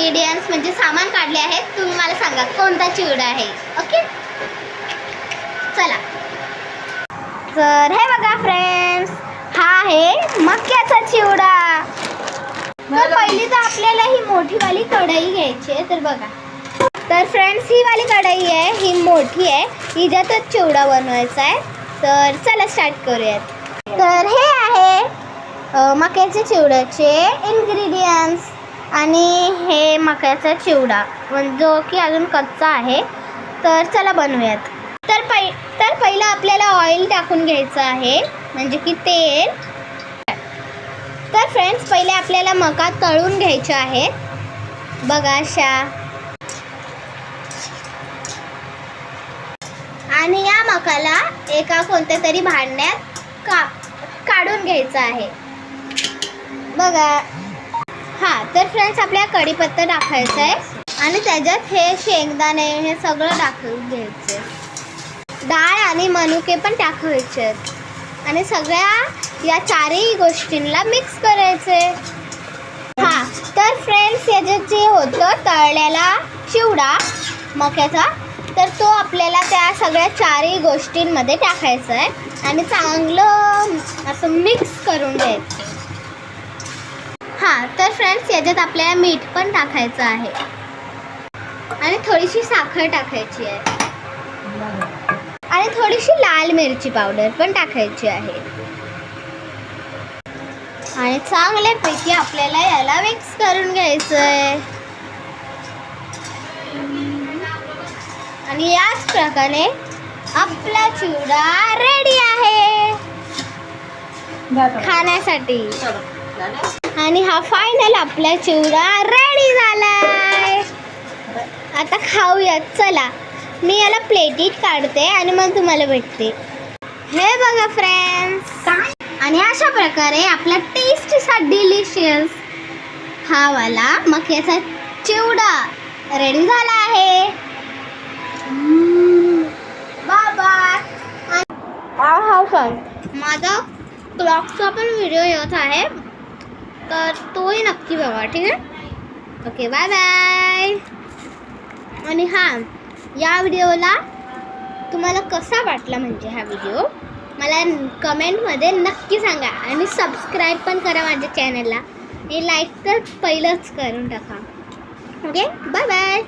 Ingredients म्हणजे सामान काढले आहेत. तुम्ही मला सांगा कोणता चिवडा आहे. ओके, चला. तर हे बघा फ्रेंड्स, हा आहे मक्याचा चिवडा. तर पहिली तर आपल्याला ही मोठीवाली कढई घ्यायची आहे. तर बघा, तर फ्रेंड्स ही वाली कढई आहे, ही मोठी आहे, हिच्यातच चिवडा बनवायचा आहे. तर चला स्टार्ट करूयात. तर हे आहे मक्याच्या चिवड्याचे इन्ग्रेडियंट्स आणि हे मक्याचा चिवडा जो की अजून कच्चा आहे. तर चला बनवूयात. तर पहिलं आपल्याला ऑइल टाकून घ्यायचं आहे, म्हणजे की तेल. तर फ्रेंड्स, पहिले आपल्याला मका तळून घ्यायचे आहे. बघा अशा. आणि या मकाला एका कोणत्या तरी भांड्यात काढून घ्यायचं आहे. बघा. हां, तर फ्रेंड्स, आपल्याला कढीपत्ता टाकायचा आहे आणि त्याच्यात हे शेंगदाणे हे सगळं टाकून घ्यायचं. डाळ आणि मनुके पण टाकायचे आहेत आणि सगळ्या या चारही गोष्टींना मिक्स करायचे. हां, तर फ्रेंड्स, याच्यात जे होतं तळलेला चिवडा मक्याचा, तर तो आपल्याला त्या सगळ्या चारही गोष्टींमध्ये टाकायचा आहे आणि चांगलं असं मिक्स करून घ्यायचं. हां, तर फ्रेंड्स, याच्यात आपल्याला मीठ पण टाकायचं आहे आणि थोडीशी साखर टाकायची आहे आणि थोडीशी लाल मिरची पावडर पण टाकायची आहे आणि चांगल्यापैकी आपल्याला याला मिक्स करून घ्यायचं आहे. आणि याच प्रकारे आपला चिवडा रेडी आहे खाण्यासाठी. आणि हा फायनल आपला चिवडा रेडी झालाय. आता खाऊयात. चला, मी याला प्लेटीत काढते आणि मग तुम्हाला भेटते. हे बघा फ्रेंड्स, आणि अशा प्रकारे आपला टेस्टचा डिलिशियस हा वाला मक्याचा चिवडा रेडी झाला आहे. बाबा. हा सर, माझा क्लॉकचा पण व्हिडिओ येत आहे, तर तोही नक्की बघा. ठीक आहे. Okay, bye bye. आणि हां, या व्हिडिओला तुम्हाला कसा वाटला म्हणजे हा व्हिडिओ मला कमेंटमध्ये नक्की सांगा आणि सबस्क्राईब पण करा माझ्या चॅनलला आणि लाईक तर पहिलंच करून टाका. Okay, bye bye.